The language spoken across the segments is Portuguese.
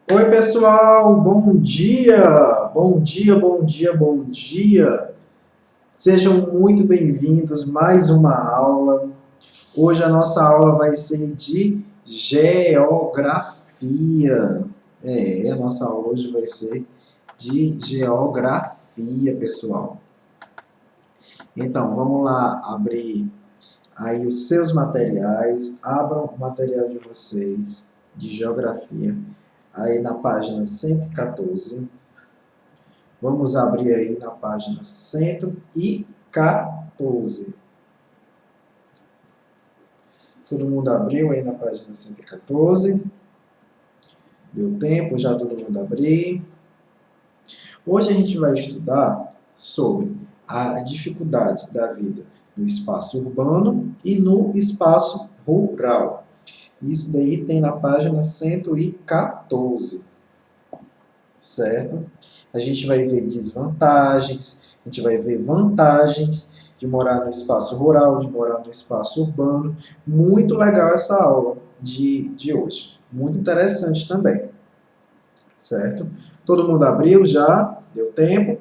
Oi, pessoal, bom dia! Bom dia, bom dia, bom dia! Sejam muito bem-vindos a mais uma aula. Hoje a nossa aula vai ser de geografia. A nossa aula hoje vai ser de geografia, pessoal. Então, vamos lá abrir aí os seus materiais. Abram o material de vocês de geografia aí na página 114. Vamos abrir aí na página 114. Todo mundo abriu aí na página 114? Deu tempo já todo mundo abrir? Hoje a gente vai estudar sobre as dificuldades da vida no espaço urbano e no espaço rural. Isso daí tem na página 114, certo? A gente vai ver desvantagens, a gente vai ver vantagens de morar no espaço rural, de morar no espaço urbano. Muito legal essa aula de hoje. Muito interessante também, certo? Todo mundo abriu já? Deu tempo?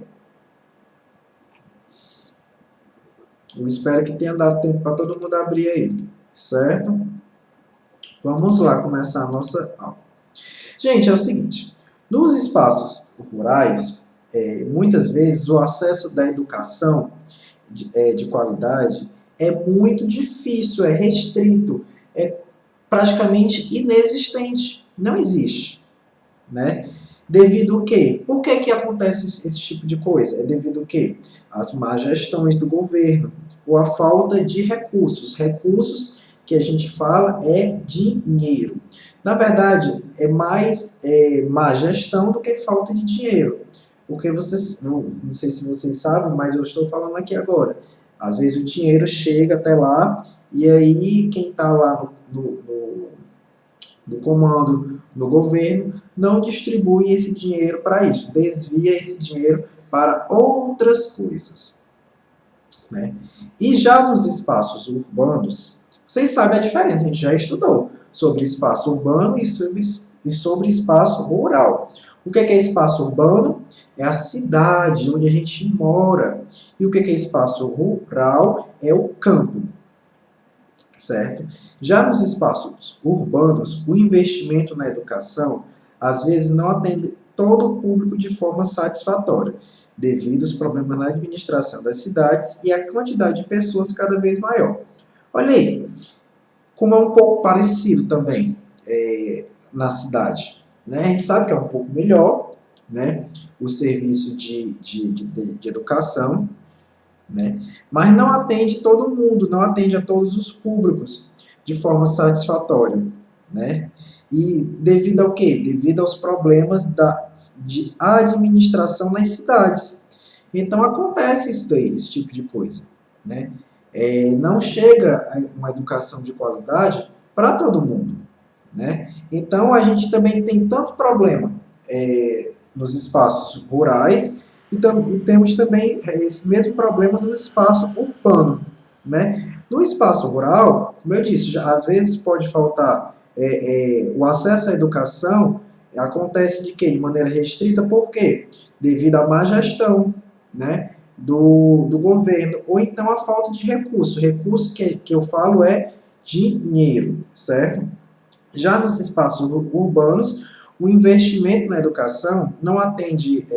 Eu espero que tenha dado tempo para todo mundo abrir aí, certo? Vamos lá começar a nossa aula. Gente, é o seguinte, nos espaços rurais, muitas vezes o acesso da educação de qualidade é muito difícil, é restrito, é praticamente inexistente, não existe, né? Devido ao quê? Por que acontece esse tipo de coisa? É devido ao quê? As má gestões do governo, ou a falta de recursos. Recursos que a gente fala é dinheiro. Na verdade, é mais má gestão do que falta de dinheiro. Porque vocês, não sei se vocês sabem, mas eu estou falando aqui agora. Às vezes o dinheiro chega até lá, e aí quem está lá no comando, no governo, não distribui esse dinheiro para isso, desvia esse dinheiro para outras coisas, né? E já nos espaços urbanos, vocês sabem a diferença, a gente já estudou sobre espaço urbano e sobre espaço rural. O que é espaço urbano? É a cidade onde a gente mora. E o que é espaço rural? É o campo, certo? Já nos espaços urbanos, o investimento na educação às vezes não atende todo o público de forma satisfatória, devido aos problemas na administração das cidades e a quantidade de pessoas cada vez maior. Olha aí, como é um pouco parecido também na cidade. Né? A gente sabe que é um pouco melhor, né? O serviço de educação, né? Mas não atende todo mundo, não atende a todos os públicos de forma satisfatória, né? E devido ao quê? Devido aos problemas de administração nas cidades. Então acontece isso daí, esse tipo de coisa, né? Não chega uma educação de qualidade para todo mundo, né? Então a gente também tem tanto problema nos espaços rurais e temos também esse mesmo problema no espaço urbano, né? No espaço rural, como eu disse, às vezes pode faltar o acesso à educação, acontece de quê? De maneira restrita, por quê? Devido à má gestão, né? Do governo, ou então a falta de recurso. Recurso que eu falo é dinheiro, certo? Já nos espaços urbanos, o investimento na educação não atende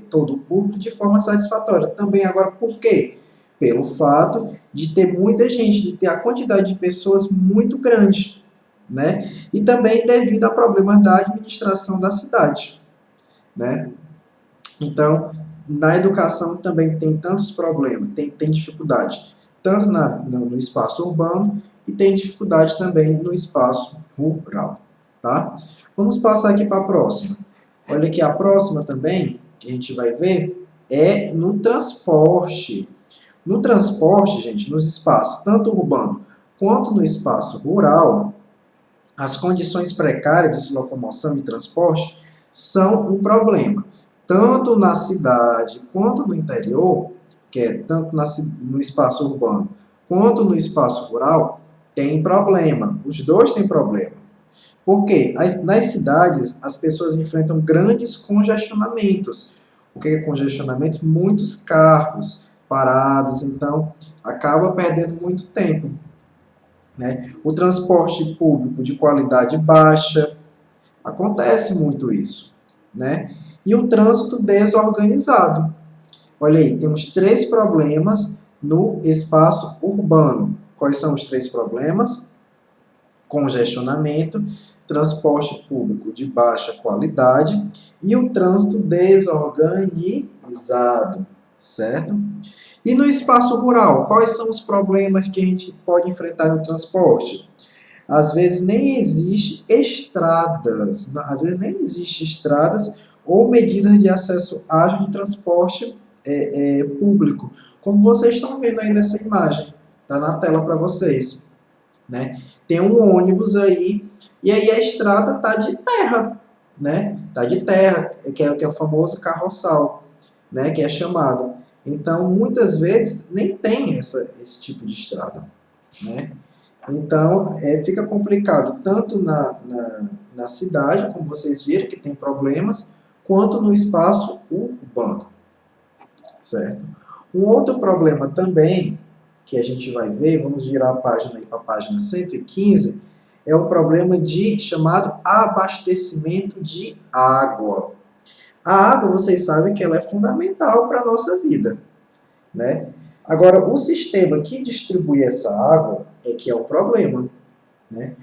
todo o público de forma satisfatória. Também agora, por quê? Pelo fato de ter muita gente, de ter a quantidade de pessoas muito grande, né? E também devido a problemas da administração da cidade, né? Então, na educação também tem tantos problemas, tem dificuldade, tanto no espaço urbano e tem dificuldade também no espaço rural, tá? Vamos passar aqui para a próxima. Olha aqui, a próxima também, que a gente vai ver, é no transporte. No transporte, gente, nos espaços tanto urbano quanto no espaço rural, as condições precárias de locomoção e transporte são um problema. Tanto na cidade quanto no interior, que é tanto no espaço urbano quanto no espaço rural, tem problema. Os dois têm problema. Por quê? Nas cidades, as pessoas enfrentam grandes congestionamentos. O que é congestionamento? Muitos carros parados, então acaba perdendo muito tempo, né? O transporte público de qualidade baixa, acontece muito isso, né? E o trânsito desorganizado. Olha aí, temos 3 problemas no espaço urbano. Quais são os 3 problemas? Congestionamento, transporte público de baixa qualidade e o trânsito desorganizado, certo? E no espaço rural, quais são os problemas que a gente pode enfrentar no transporte? Às vezes nem existe estradas, ou medidas de acesso ágil de transporte público, como vocês estão vendo aí nessa imagem, está na tela para vocês, né? Tem um ônibus aí, e aí a estrada está de terra, né? Está de terra, que é o famoso carroçal, né? Que é chamado. Então, muitas vezes, nem tem esse tipo de estrada, né? Então, fica complicado, tanto na cidade, como vocês viram, que tem problemas, quanto no espaço urbano, certo? Um outro problema também, que a gente vai ver, vamos virar a página aí para a página 115, é o problema chamado abastecimento de água. A água, vocês sabem que ela é fundamental para a nossa vida, né? Agora, o sistema que distribui essa água é que é um problema, né?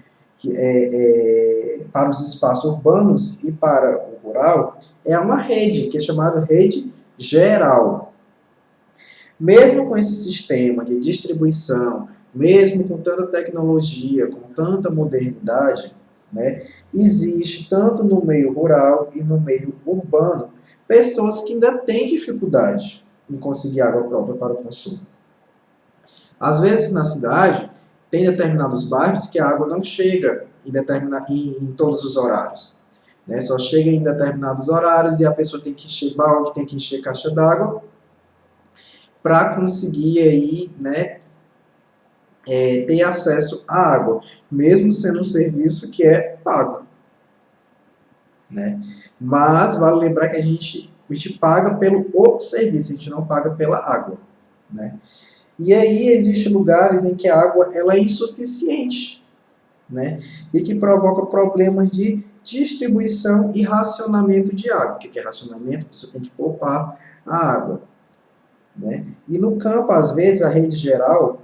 Para os espaços urbanos e para o rural, é uma rede, que é chamada rede geral. Mesmo com esse sistema de distribuição, mesmo com tanta tecnologia, com tanta modernidade, né, existe tanto no meio rural e no meio urbano pessoas que ainda têm dificuldade em conseguir água própria para o consumo. Às vezes na cidade tem determinados bairros que a água não chega em todos os horários, né? Só chega em determinados horários e a pessoa tem que encher balde, tem que encher caixa d'água para conseguir aí, né, ter acesso à água, mesmo sendo um serviço que é pago, né? Mas vale lembrar que a gente paga pelo serviço, a gente não paga pela água, né? E aí existem lugares em que a água ela é insuficiente, né? E que provoca problemas de distribuição e racionamento de água. O que é racionamento? Você tem que poupar a água, né? E no campo, às vezes, a rede geral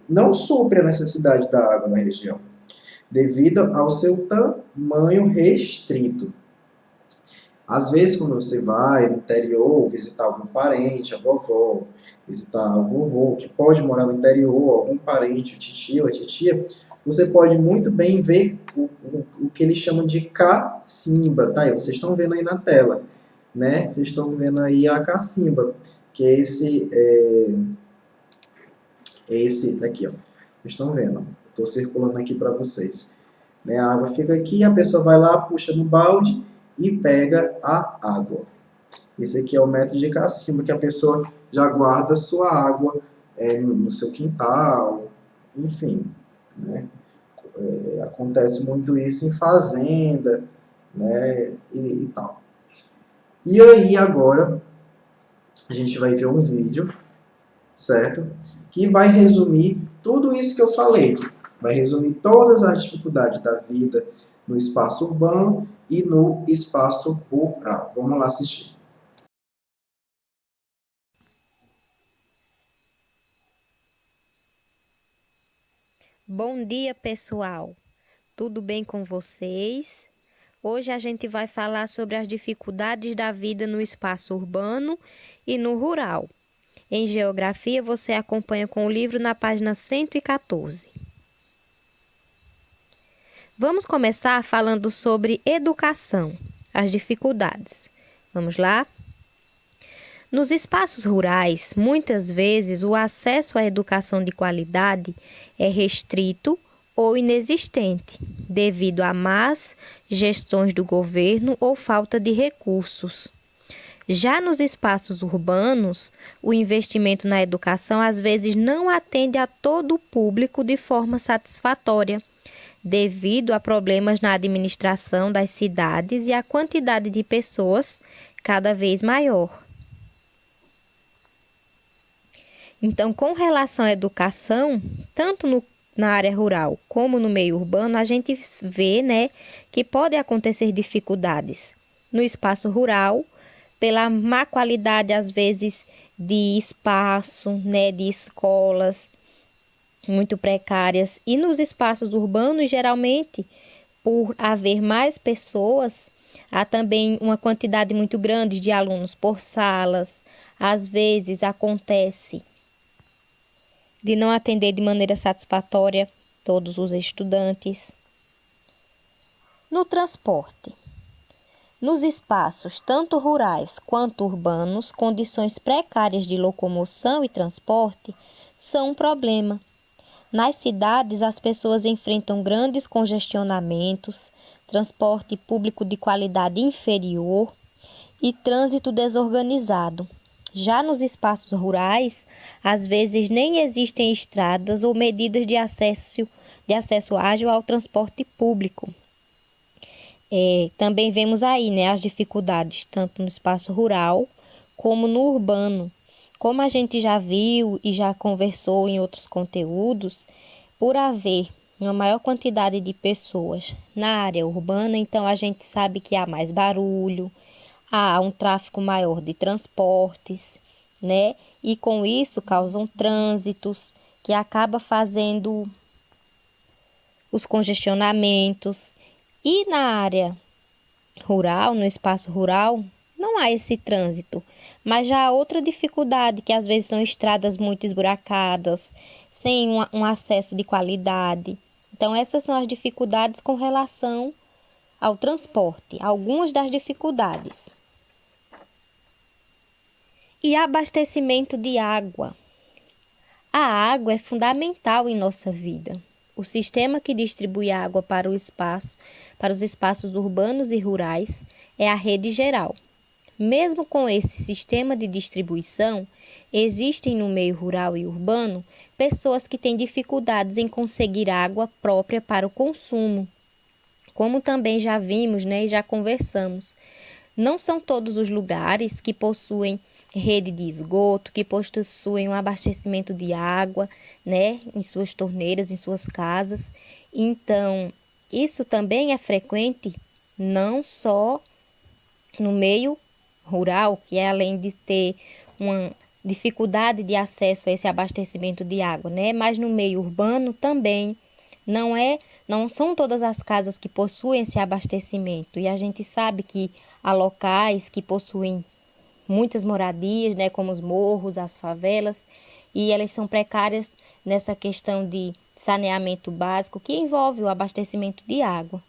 não supre a necessidade da água na região, devido ao seu tamanho restrito. Às vezes, quando você vai no interior visitar algum parente, a vovó, visitar o vovô, que pode morar no interior, algum parente, o titio, a titia, você pode muito bem ver o que eles chamam de cacimba, tá? E vocês estão vendo aí na tela, né? Vocês estão vendo aí a cacimba, que é esse daqui, ó. Vocês estão vendo? Estou circulando aqui para vocês. Né? A água fica aqui, a pessoa vai lá, puxa no balde e pega a água. Esse aqui é o método de cacimba, que a pessoa já guarda sua água no seu quintal, enfim, né? Acontece muito isso em fazenda, né? E tal. E aí agora a gente vai ver um vídeo, certo? Que vai resumir tudo isso que eu falei. Vai resumir todas as dificuldades da vida no espaço urbano e no espaço rural. Vamos lá assistir. Bom dia, pessoal. Tudo bem com vocês? Hoje a gente vai falar sobre as dificuldades da vida no espaço urbano e no rural. Em geografia, você acompanha com o livro na página 114. Vamos começar falando sobre educação, as dificuldades. Vamos lá? Nos espaços rurais, muitas vezes o acesso à educação de qualidade é restrito ou inexistente, devido a más gestões do governo ou falta de recursos. Já nos espaços urbanos, o investimento na educação às vezes não atende a todo o público de forma satisfatória, devido a problemas na administração das cidades e a quantidade de pessoas cada vez maior. Então, com relação à educação, tanto na área rural como no meio urbano, a gente vê, né, que pode acontecer dificuldades. No espaço rural, pela má qualidade, às vezes, de espaço, né, de escolas muito precárias. E nos espaços urbanos, geralmente, por haver mais pessoas, há também uma quantidade muito grande de alunos por salas. Às vezes, acontece de não atender de maneira satisfatória todos os estudantes. No transporte. Nos espaços tanto rurais quanto urbanos, condições precárias de locomoção e transporte são um problema. Nas cidades, as pessoas enfrentam grandes congestionamentos, transporte público de qualidade inferior e trânsito desorganizado. Já nos espaços rurais, às vezes nem existem estradas ou medidas de acesso ágil ao transporte público. Também vemos aí, né, as dificuldades, tanto no espaço rural como no urbano. Como a gente já viu e já conversou em outros conteúdos, por haver uma maior quantidade de pessoas na área urbana, então a gente sabe que há mais barulho, há um tráfego maior de transportes, né? E com isso causam trânsitos que acaba fazendo os congestionamentos. E na área rural, no espaço rural, não há esse trânsito, mas já há outra dificuldade, que às vezes são estradas muito esburacadas, sem um acesso de qualidade. Então, essas são as dificuldades com relação ao transporte, algumas das dificuldades. E abastecimento de água. A água é fundamental em nossa vida. O sistema que distribui água para os espaços urbanos e rurais é a rede geral. Mesmo com esse sistema de distribuição, existem no meio rural e urbano pessoas que têm dificuldades em conseguir água própria para o consumo. Como também já vimos, né, e já conversamos. Não são todos os lugares que possuem rede de esgoto, que possuem um abastecimento de água, né, em suas torneiras, em suas casas. Então, isso também é frequente não só no meio rural, que é além de ter uma dificuldade de acesso a esse abastecimento de água, né, mas no meio urbano também não são todas as casas que possuem esse abastecimento. E a gente sabe que há locais que possuem muitas moradias, né, como os morros, as favelas, e elas são precárias nessa questão de saneamento básico que envolve o abastecimento de água.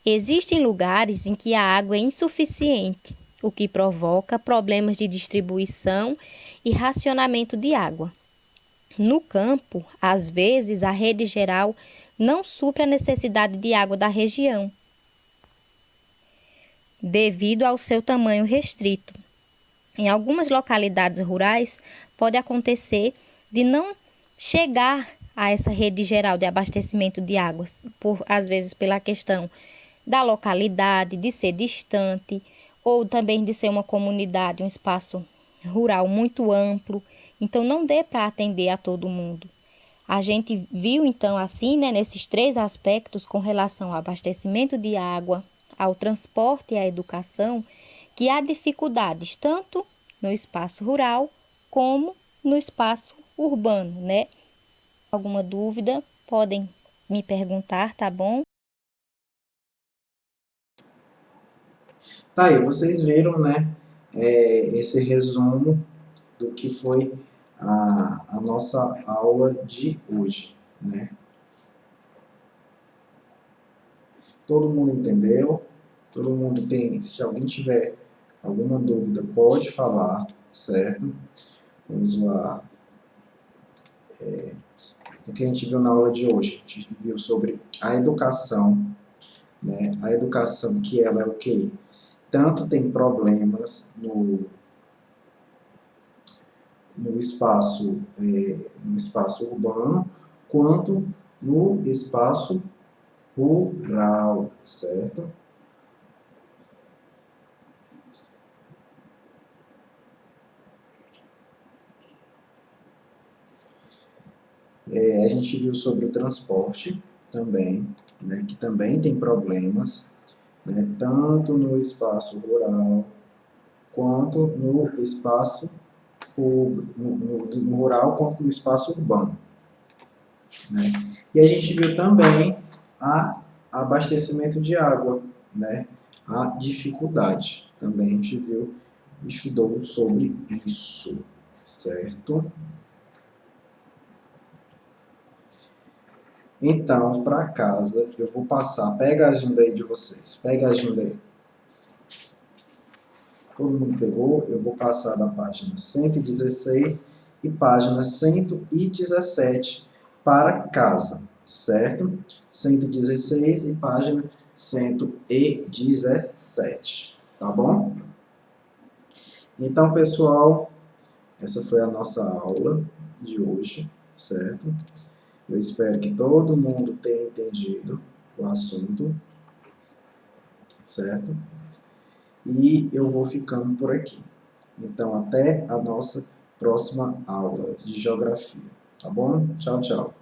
Existem lugares em que a água é insuficiente, o que provoca problemas de distribuição e racionamento de água. No campo, às vezes, a rede geral não supre a necessidade de água da região, devido ao seu tamanho restrito. Em algumas localidades rurais, pode acontecer de não chegar a essa rede geral de abastecimento de águas, às vezes pela questão da localidade, de ser distante, ou também de ser uma comunidade, um espaço rural muito amplo, então não dê para atender a todo mundo. A gente viu então assim, né, nesses três aspectos com relação ao abastecimento de água, ao transporte e à educação, que há dificuldades tanto no espaço rural como no espaço urbano, né? Alguma dúvida, podem me perguntar, tá bom? Tá aí, vocês viram, né, esse resumo do que foi a nossa aula de hoje, né? Todo mundo entendeu? Todo mundo tem, se alguém tiver alguma dúvida, pode falar, certo? Vamos lá. O que a gente viu na aula de hoje? A gente viu sobre a educação, né? A educação que ela é o quê? Tanto tem problemas no espaço urbano, quanto no espaço rural, certo? A gente viu sobre o transporte também, né, que também tem problemas, né, tanto no espaço rural quanto no espaço no rural quanto no espaço urbano, né? E a gente viu também a abastecimento de água, né? A dificuldade. Também a gente viu, estudou sobre isso, certo? Então, para casa, eu vou passar. Pega a agenda aí de vocês. Pega a agenda aí. Todo mundo pegou? Eu vou passar da página 116 e página 117 para casa, certo? 116 e página 117, tá bom? Então, pessoal, essa foi a nossa aula de hoje, certo? Eu espero que todo mundo tenha entendido o assunto, certo? E eu vou ficando por aqui. Então, até a nossa próxima aula de geografia. Tá bom? Tchau, tchau.